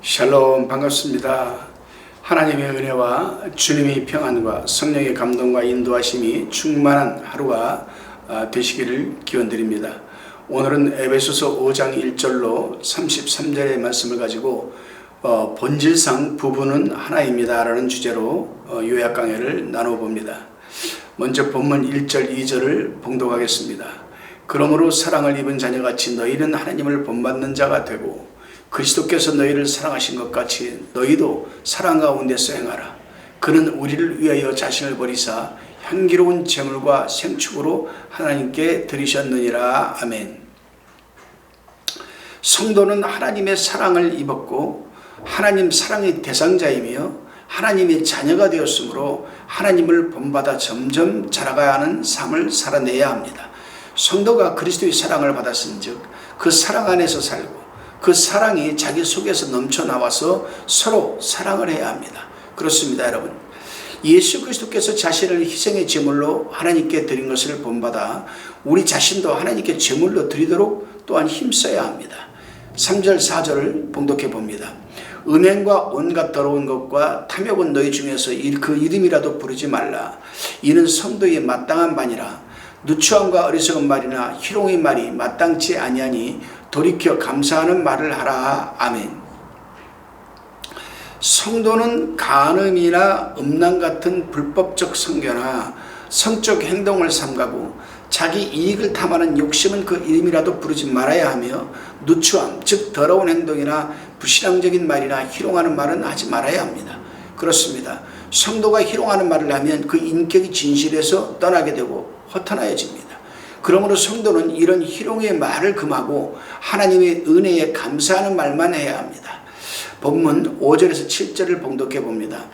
샬롬, 반갑습니다. 하나님의 은혜와 주님의 평안과 성령의 감동과 인도하심이 충만한 하루가 되시기를 기원드립니다. 오늘은 에베소서 5장 1절로 33절의 말씀을 가지고 본질상 부부는 하나입니다 라는 주제로 요약 강해를 나눠봅니다. 먼저 본문 1절 2절을 봉독하겠습니다. 그러므로 사랑을 입은 자녀같이 너희는 하나님을 본받는 자가 되고 그리스도께서 너희를 사랑하신 것 같이 너희도 사랑 가운데서 행하라. 그는 우리를 위하여 자신을 버리사 향기로운 제물과 생축으로 하나님께 드리셨느니라. 아멘. 성도는 하나님의 사랑을 입었고 하나님 사랑의 대상자이며 하나님의 자녀가 되었으므로 하나님을 본받아 점점 자라가야 하는 삶을 살아내야 합니다. 성도가 그리스도의 사랑을 받았은즉 그 사랑 안에서 살고 그 사랑이 자기 속에서 넘쳐나와서 서로 사랑을 해야 합니다. 그렇습니다, 여러분. 예수 그리스도께서 자신을 희생의 제물로 하나님께 드린 것을 본받아 우리 자신도 하나님께 제물로 드리도록 또한 힘써야 합니다. 3절 4절을 봉독해 봅니다. 음행과 온갖 더러운 것과 탐욕은 너희 중에서 그 이름이라도 부르지 말라. 이는 성도의 마땅한 바니라. 누추함과 어리석은 말이나 희롱의 말이 마땅치 아니하니 돌이켜 감사하는 말을 하라. 아멘. 성도는 간음이나 음란 같은 불법적 성교나 성적 행동을 삼가고 자기 이익을 탐하는 욕심은 그 이름이라도 부르지 말아야 하며 누추함, 즉 더러운 행동이나 불신앙적인 말이나 희롱하는 말은 하지 말아야 합니다. 그렇습니다. 성도가 희롱하는 말을 하면 그 인격이 진실에서 떠나게 되고 허탄하여집니다. 그러므로 성도는 이런 희롱의 말을 금하고 하나님의 은혜에 감사하는 말만 해야 합니다. 본문 5절에서 7절을 봉독해 봅니다.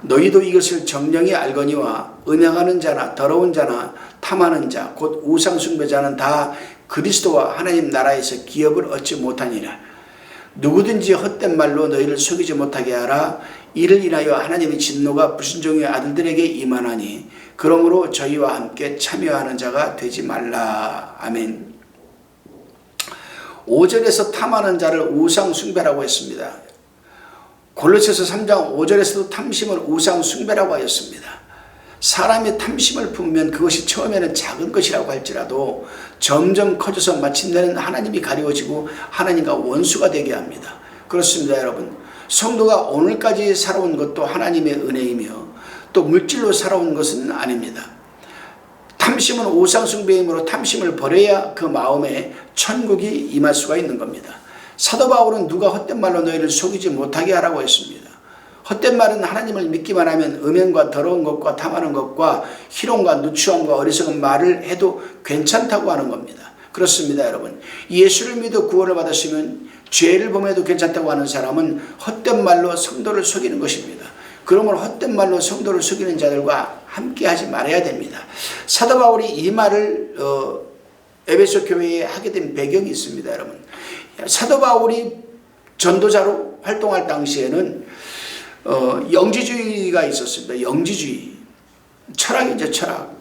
너희도 이것을 정령이 알거니와 음행하는 자나 더러운 자나 탐하는 자 곧 우상 숭배자는 다 그리스도와 하나님 나라에서 기업을 얻지 못하니라. 누구든지 헛된 말로 너희를 속이지 못하게 하라. 이를 인하여 하나님의 진노가 불순종의 아들들에게 임하나니 그러므로 저희와 함께 참여하는 자가 되지 말라. 아멘. 5절에서 탐하는 자를 우상 숭배라고 했습니다. 골로새서 3장 5절에서도 탐심을 우상 숭배라고 하였습니다. 사람이 탐심을 품으면 그것이 처음에는 작은 것이라고 할지라도 점점 커져서 마침내는 하나님이 가리워지고 하나님과 원수가 되게 합니다. 그렇습니다, 여러분. 성도가 오늘까지 살아온 것도 하나님의 은혜이며 또 물질로 살아온 것은 아닙니다. 탐심은 우상 숭배이므로 탐심을 버려야 그 마음에 천국이 임할 수가 있는 겁니다. 사도 바울은 누가 헛된 말로 너희를 속이지 못하게 하라고 했습니다. 헛된 말은 하나님을 믿기만 하면 음행과 더러운 것과 탐하는 것과 희롱과 누추함과 어리석은 말을 해도 괜찮다고 하는 겁니다. 그렇습니다, 여러분. 예수를 믿어 구원을 받았으면 죄를 범해도 괜찮다고 하는 사람은 헛된 말로 성도를 속이는 것입니다. 그러므로 헛된 말로 성도를 속이는 자들과 함께 하지 말아야 됩니다. 사도 바울이 이 말을 에베소 교회에 하게 된 배경이 있습니다, 여러분. 사도 바울이 전도자로 활동할 당시에는 영지주의가 있었습니다. 영지주의. 철학이죠, 철학.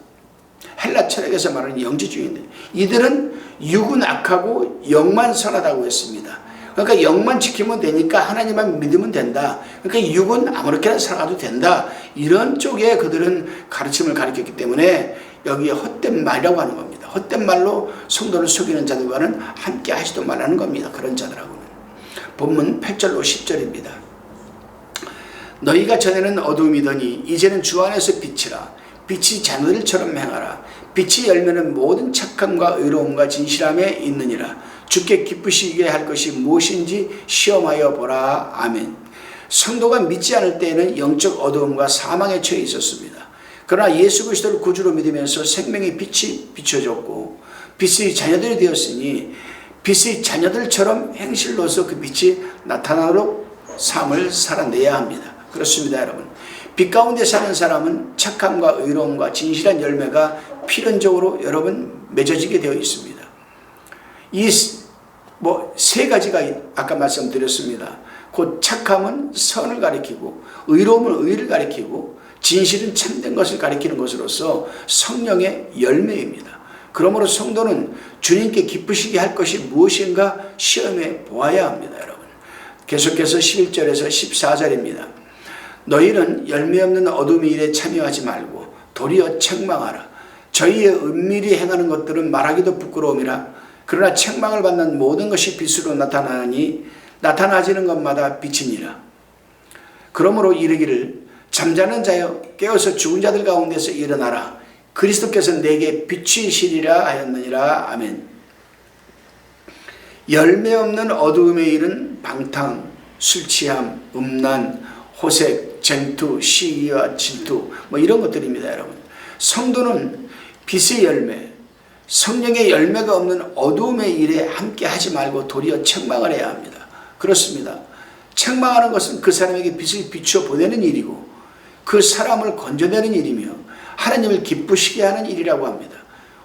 헬라 철학에서 말하는 영지주의인데 이들은 육은 악하고 영만 선하다고 했습니다. 그러니까 영만 지키면 되니까 하나님만 믿으면 된다. 그러니까 육은 아무렇게나 살아가도 된다. 이런 쪽에 그들은 가르침을 가르쳤기 때문에 여기에 헛된 말이라고 하는 겁니다. 헛된 말로 성도를 속이는 자들과는 함께 하지도 말라는 겁니다. 그런 자들하고는. 본문 8절로 10절입니다. 너희가 전에는 어두움이더니 이제는 주 안에서 빛이라. 빛이 자녀들처럼 행하라. 빛이 열매는 모든 착함과 의로움과 진실함에 있느니라. 주께 기쁘시게 할 것이 무엇인지 시험하여 보라. 아멘. 성도가 믿지 않을 때에는 영적 어두움과 사망에 처해 있었습니다. 그러나 예수 그리스도를 구주로 믿으면서 생명의 빛이 비춰졌고 빛의 자녀들이 되었으니 빛의 자녀들처럼 행실로서 그 빛이 나타나도록 삶을 살아내야 합니다. 그렇습니다, 여러분. 빛 가운데 사는 사람은 착함과 의로움과 진실한 열매가 필연적으로 여러분 맺어지게 되어 있습니다. 이 세 가지가 아까 말씀드렸습니다. 곧 착함은 선을 가리키고 의로움은 의를 가리키고 진실은 참된 것을 가리키는 것으로서 성령의 열매입니다. 그러므로 성도는 주님께 기쁘시게 할 것이 무엇인가 시험해 보아야 합니다, 여러분. 계속해서 11절에서 14절입니다. 너희는 열매 없는 어둠의 일에 참여하지 말고 도리어 책망하라. 저희의 은밀히 행하는 것들은 말하기도 부끄러움이라. 그러나 책망을 받는 모든 것이 빛으로 나타나니 나타나지는 것마다 빛이니라. 그러므로 이르기를 잠자는 자여 깨어서 죽은 자들 가운데서 일어나라. 그리스도께서 내게 빛이시리라 하였느니라. 아멘. 열매 없는 어두움의 일은 방탕, 술취함, 음란, 호색, 쟁투, 시기와 질투 이런 것들입니다. 여러분, 성도는 빛의 열매, 성령의 열매가 없는 어두움의 일에 함께 하지 말고 도리어 책망을 해야 합니다. 그렇습니다. 책망하는 것은 그 사람에게 빛을 비추어 보내는 일이고 그 사람을 건져내는 일이며 하나님을 기쁘시게 하는 일이라고 합니다.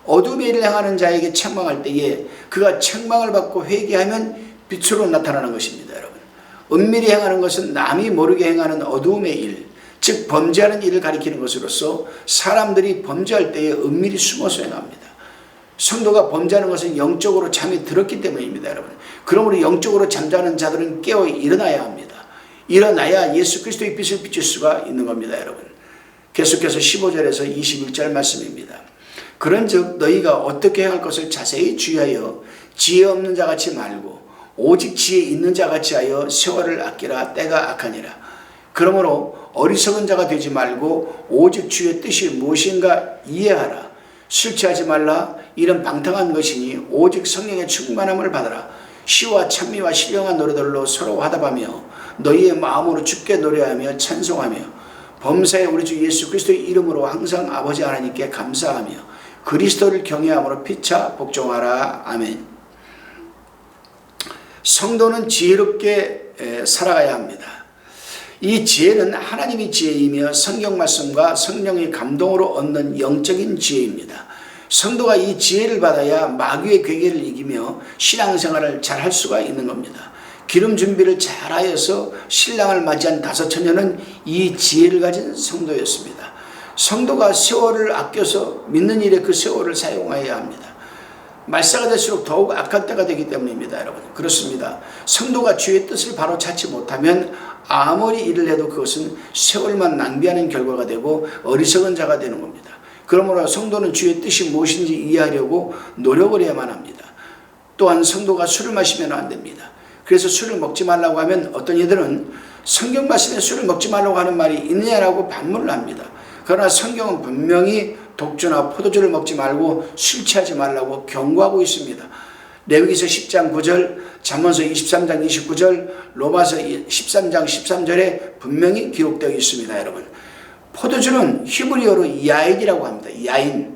어둠의 일을 행하는 자에게 책망할 때에 그가 책망을 받고 회개하면 빛으로 나타나는 것입니다. 여러분, 은밀히 행하는 것은 남이 모르게 행하는 어두움의 일, 즉 범죄하는 일을 가리키는 것으로서 사람들이 범죄할 때에 은밀히 숨어서 행합니다. 성도가 범죄하는 것은 영적으로 잠이 들었기 때문입니다. 여러분, 그러므로 영적으로 잠자는 자들은 깨어 일어나야 합니다. 일어나야 예수 그리스도의 빛을 비출 수가 있는 겁니다. 여러분, 계속해서 15절에서 21절 말씀입니다. 그런즉 너희가 어떻게 행할 것을 자세히 주의하여 지혜 없는 자같이 말고 오직 지혜 있는 자같이 하여 세월을 아끼라. 때가 악하니라. 그러므로 어리석은 자가 되지 말고 오직 주의 뜻이 무엇인가 이해하라. 술 취하지 말라. 이런 방탕한 것이니 오직 성령의 충만함을 받아라. 시와 찬미와 신령한 노래들로 서로 화답하며 너희의 마음으로 주께 노래하며 찬송하며 범사에 우리 주 예수 그리스도의 이름으로 항상 아버지 하나님께 감사하며 그리스도를 경외함으로 피차 복종하라. 아멘. 성도는 지혜롭게 살아가야 합니다. 이 지혜는 하나님의 지혜이며 성경 말씀과 성령의 감동으로 얻는 영적인 지혜입니다. 성도가 이 지혜를 받아야 마귀의 괴계를 이기며 신앙생활을 잘 할 수가 있는 겁니다. 기름 준비를 잘하여서 신랑을 맞이한 다섯 처녀는 이 지혜를 가진 성도였습니다. 성도가 세월을 아껴서 믿는 일에 그 세월을 사용해야 합니다. 말세가 될수록 더욱 악한 때가 되기 때문입니다. 여러분, 그렇습니다. 성도가 주의 뜻을 바로 찾지 못하면 아무리 일을 해도 그것은 세월만 낭비하는 결과가 되고 어리석은 자가 되는 겁니다. 그러므로 성도는 주의 뜻이 무엇인지 이해하려고 노력을 해야만 합니다. 또한 성도가 술을 마시면 안 됩니다. 그래서 술을 먹지 말라고 하면 어떤 이들은 성경 말씀에 술을 먹지 말라고 하는 말이 있느냐라고 반문을 합니다. 그러나 성경은 분명히 독주나 포도주를 먹지 말고 술 취하지 말라고 경고하고 있습니다. 레위기서 10장 9절, 잠언서 23장 29절, 로마서 13장 13절에 분명히 기록되어 있습니다. 여러분, 포도주는 히브리어로 야인이라고 합니다. 야인.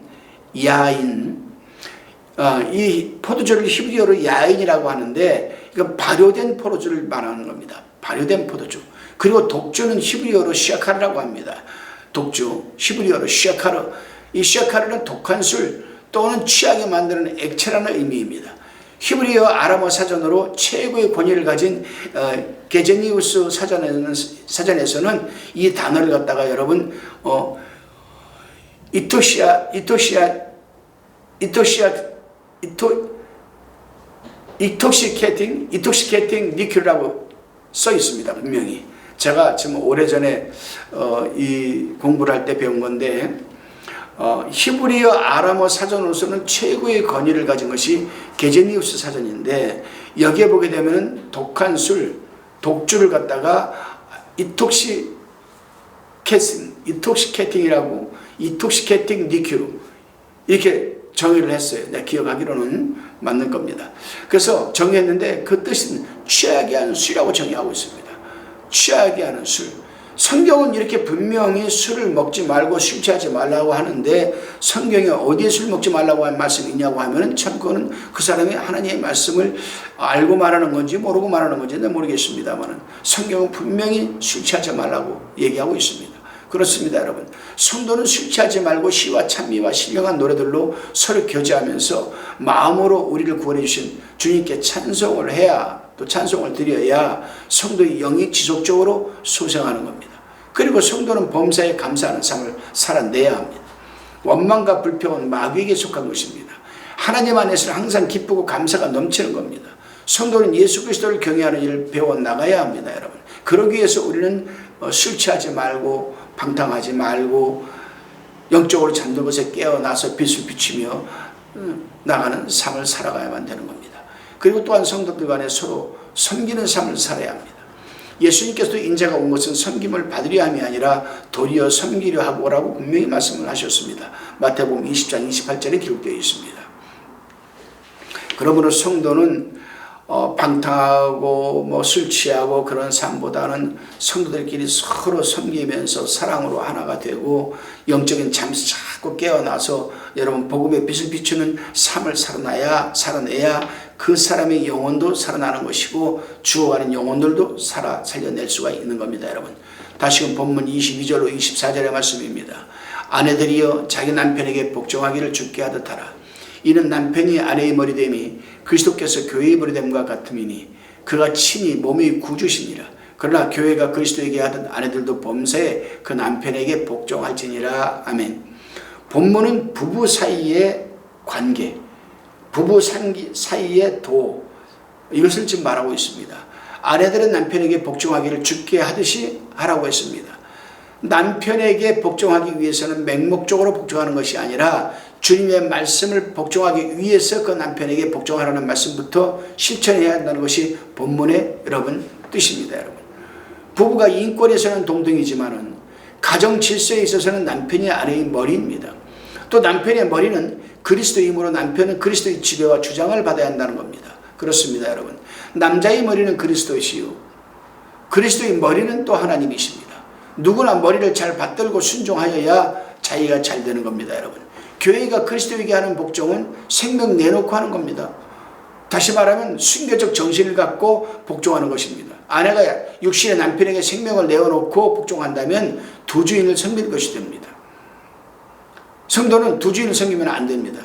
이 포도주를 히브리어로 야인이라고 하는데 이건 발효된 포도주를 말하는 겁니다. 발효된 포도주. 그리고 독주는 히브리어로 시아카르라고 합니다. 독주, 히브리어로 시아카르. 이 시아카르는 독한 술 또는 취하게 만드는 액체라는 의미입니다. 히브리어 아람어 사전으로 최고의 권위를 가진 게제니우스 사전에서는 이 단어를 갖다가 여러분 인톡시케이팅 리큐라고 써 있습니다. 분명히 제가 지금 오래전에 이 공부를 할 때 배운 건데 히브리어 아람어 사전으로서는 최고의 권위를 가진 것이 게제니우스 사전인데 여기에 보게 되면 독한 술, 독주를 갖다가 인톡시케이팅이라고 인톡시케이팅 리큐 이렇게 정의를 했어요. 내가 기억하기로는 맞는 겁니다. 그래서 정의했는데 그 뜻은 취하게 하는 술이라고 정의하고 있습니다. 취하게 하는 술. 성경은 이렇게 분명히 술을 먹지 말고 술 취하지 말라고 하는데 성경에 어디에 술 먹지 말라고 한 말씀이 있냐고 하면 참 그거는 그 사람이 하나님의 말씀을 알고 말하는 건지 모르고 말하는 건지는 모르겠습니다만 성경은 분명히 술 취하지 말라고 얘기하고 있습니다. 그렇습니다. 여러분, 성도는 술 취하지 말고 시와 찬미와 신령한 노래들로 서로 교제하면서 마음으로 우리를 구원해 주신 주님께 찬송을 해야, 또 찬송을 드려야 성도의 영이 지속적으로 소생하는 겁니다. 그리고 성도는 범사에 감사하는 삶을 살아내야 합니다. 원망과 불평은 마귀에게 속한 것입니다. 하나님 안에서는 항상 기쁘고 감사가 넘치는 겁니다. 성도는 예수 그리스도를 경외하는 일을 배워나가야 합니다. 여러분. 그러기 위해서 우리는 술 취하지 말고 방탕하지 말고 영적으로 잠든 것에 깨어나서 빛을 비추며 나가는 삶을 살아가야만 되는 겁니다. 그리고 또한 성도들 간에 서로 섬기는 삶을 살아야 합니다. 예수님께서도 인자가 온 것은 섬김을 받으려 함이 아니라 도리어 섬기려 하고라고 분명히 말씀을 하셨습니다. 마태복음 20장 28절에 기록되어 있습니다. 그러므로 성도는 방탕하고 술 취하고 그런 삶보다는 성도들끼리 서로 섬기면서 사랑으로 하나가 되고 영적인 잠에서 자꾸 깨어나서 여러분 복음의 빛을 비추는 삶을 살아내야 그 사람의 영혼도 살아나는 것이고 죽어가는 영혼들도 살려낼 수가 있는 겁니다. 여러분. 다시금 본문 22절로 24절의 말씀입니다. 아내들이여 자기 남편에게 복종하기를 주께 하듯 하라. 이는 남편이 아내의 머리됨이 그리스도께서 교회의 머리됨과 같음이니 그가 친히 몸의 구주시니라. 그러나 교회가 그리스도에게 하듯 아내들도 범사에 그 남편에게 복종할지니라. 아멘. 본문은 부부 사이의 관계, 부부 사이의 도, 이것을 지금 말하고 있습니다. 아내들은 남편에게 복종하기를 주께 하듯이 하라고 했습니다. 남편에게 복종하기 위해서는 맹목적으로 복종하는 것이 아니라 주님의 말씀을 복종하기 위해서 그 남편에게 복종하라는 말씀부터 실천해야 한다는 것이 본문의 여러분 뜻입니다. 여러분. 부부가 인권에서는 동등이지만은 가정 질서에 있어서는 남편이 아내의 머리입니다. 또 남편의 머리는 그리스도이므로 남편은 그리스도의 지배와 주장을 받아야 한다는 겁니다. 그렇습니다. 여러분. 남자의 머리는 그리스도이시요 그리스도의 머리는 또 하나님이십니다. 누구나 머리를 잘 받들고 순종하여야 자기가 잘 되는 겁니다. 여러분. 교회가 그리스도에게 하는 복종은 생명 내놓고 하는 겁니다. 다시 말하면 순교적 정신을 갖고 복종하는 것입니다. 아내가 육신의 남편에게 생명을 내어놓고 복종한다면 두 주인을 섬기는 것이 됩니다. 성도는 두 주인을 섬기면 안 됩니다.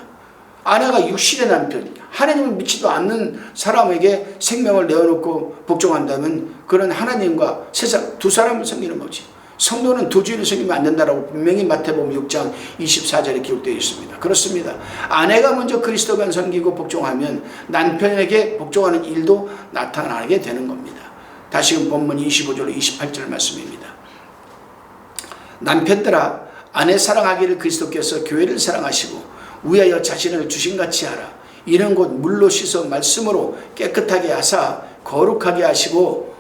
아내가 육신의 남편, 하나님을 믿지도 않는 사람에게 생명을 내어놓고 복종한다면 그런 하나님과 세상 두 사람을 섬기는 거지. 성도는 두 주인을 섬기면 안 된다라고 분명히 마태복음 6장 24절에 기록되어 있습니다. 그렇습니다. 아내가 먼저 그리스도만 섬기고 복종하면 남편에게 복종하는 일도 나타나게 되는 겁니다. 다시금 본문 25절 28절 말씀입니다. 남편들아 아내 사랑하기를 그리스도께서 교회를 사랑하시고 위하여 자신을 주신같이 하라. 이는 곧 물로 씻어 말씀으로 깨끗하게 하사 거룩하게 하시고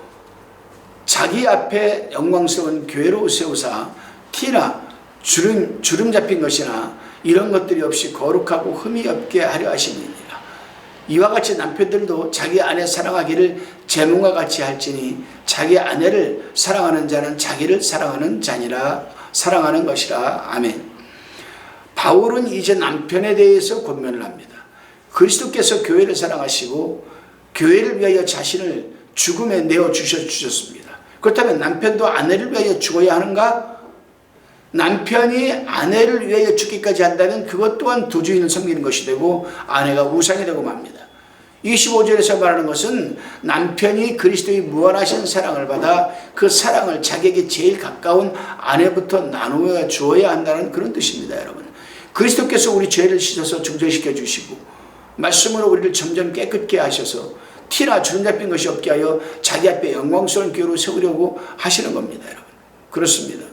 자기 앞에 영광스러운 교회로 세우사 티나 주름 잡힌 것이나 이런 것들이 없이 거룩하고 흠이 없게 하려 하시니라. 이와 같이 남편들도 자기 아내 사랑하기를 제물과 같이 할지니 자기 아내를 사랑하는 자는 자기를 사랑하는 것이라. 아멘. 바울은 이제 남편에 대해서 권면을 합니다. 그리스도께서 교회를 사랑하시고 교회를 위하여 자신을 죽음에 내어 주셨습니다. 그렇다면 남편도 아내를 위하여 죽어야 하는가? 남편이 아내를 위하여 죽기까지 한다면 그것 또한 두 주인을 섬기는 것이 되고 아내가 우상이 되고 맙니다. 25절에서 말하는 것은 남편이 그리스도의 무한하신 사랑을 받아 그 사랑을 자기에게 제일 가까운 아내부터 나누어 주어야 한다는 그런 뜻입니다. 여러분. 그리스도께서 우리 죄를 씻어서 중정시켜 주시고 말씀으로 우리를 점점 깨끗게 하셔서 티나 주름 잡힌 것이 없게 하여 자기 앞에 영광스러운 교회로 세우려고 하시는 겁니다. 여러분. 그렇습니다.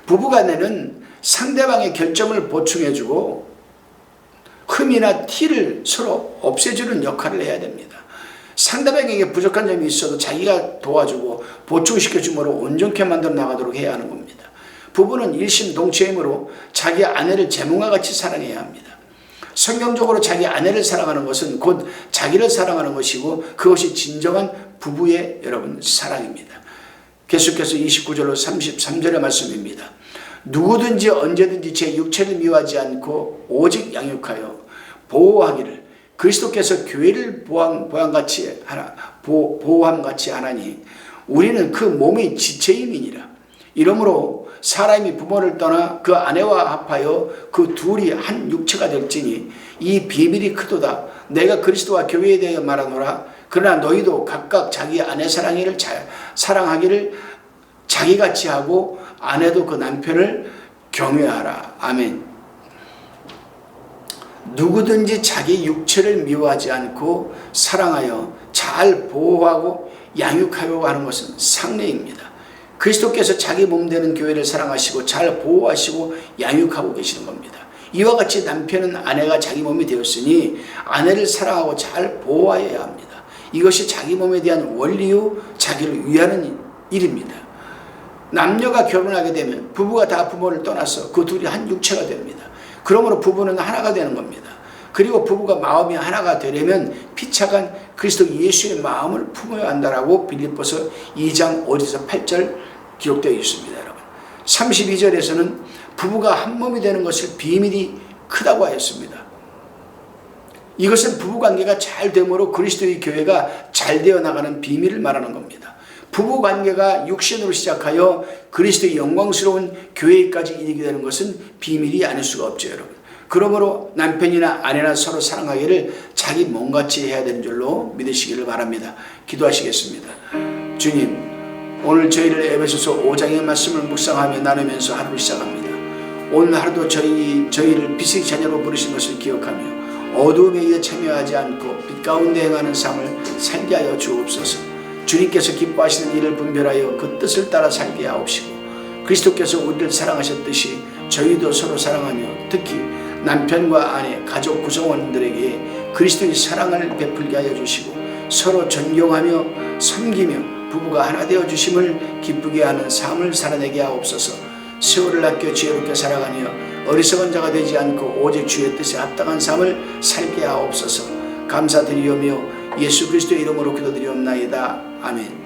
부부간에는 상대방의 결점을 보충해주고 흠이나 티를 서로 없애주는 역할을 해야 됩니다. 상대방에게 부족한 점이 있어도 자기가 도와주고 보충시켜줌으로 온전케 만들어 나가도록 해야 하는 겁니다. 부부는 일심동체이므로 자기 아내를 제물과 같이 사랑해야 합니다. 성경적으로 자기 아내를 사랑하는 것은 곧 자기를 사랑하는 것이고 그것이 진정한 부부의 여러분 사랑입니다. 계속해서 29절로 33절의 말씀입니다. 누구든지 언제든지 제 육체를 미워하지 않고 오직 양육하여 보호하기를 그리스도께서 교회를 보호함같이 하나니 우리는 그 몸의 지체임이니라. 이러므로 사람이 부모를 떠나 그 아내와 합하여 그 둘이 한 육체가 될지니 이 비밀이 크도다. 내가 그리스도와 교회에 대하여 말하노라. 그러나 너희도 각각 자기 아내 사랑하기를 자기같이 하고 아내도 그 남편을 경외하라. 아멘. 누구든지 자기 육체를 미워하지 않고 사랑하여 잘 보호하고 양육하려고 하는 것은 상례입니다. 그리스도께서 자기 몸 되는 교회를 사랑하시고 잘 보호하시고 양육하고 계시는 겁니다. 이와 같이 남편은 아내가 자기 몸이 되었으니 아내를 사랑하고 잘 보호하여야 합니다. 이것이 자기 몸에 대한 원리요 자기를 위하는 일입니다. 남녀가 결혼하게 되면 부부가 다 부모를 떠나서 그 둘이 한 육체가 됩니다. 그러므로 부부는 하나가 되는 겁니다. 그리고 부부가 마음이 하나가 되려면 피차간 그리스도 예수의 마음을 품어야 한다라고 빌립보서 2장 5절에서 8절 기록되어 있습니다. 여러분 32절에서는 부부가 한 몸이 되는 것을 비밀이 크다고 하였습니다. 이것은 부부관계가 잘 됨으로 그리스도의 교회가 잘 되어 나가는 비밀을 말하는 겁니다. 부부관계가 육신으로 시작하여 그리스도의 영광스러운 교회까지 이르게 되는 것은 비밀이 아닐 수가 없죠. 여러분 그러므로 남편이나 아내나 서로 사랑하기를 자기 몸같이 해야 되는 줄로 믿으시기를 바랍니다. 기도하시겠습니다. 주님, 오늘 저희를 에베소서 5장의 말씀을 묵상하며 나누면서 하루를 시작합니다. 오늘 하루도 저희를 빛의 자녀로 부르신 것을 기억하며 어두움에 의해 참여하지 않고 빛 가운데 행하는 삶을 살게 하여 주옵소서. 주님께서 기뻐하시는 일을 분별하여 그 뜻을 따라 살게 하옵시고 그리스도께서 우리를 사랑하셨듯이 저희도 서로 사랑하며 특히 남편과 아내, 가족 구성원들에게 그리스도의 사랑을 베풀게 하여 주시고 서로 존경하며 섬기며 부부가 하나 되어 주심을 기쁘게 하는 삶을 살아내게 하옵소서. 세월을 아껴 지혜롭게 살아가며 어리석은 자가 되지 않고 오직 주의 뜻에 합당한 삶을 살게 하옵소서. 감사드리오며 예수 그리스도의 이름으로 기도드리옵나이다. 아멘.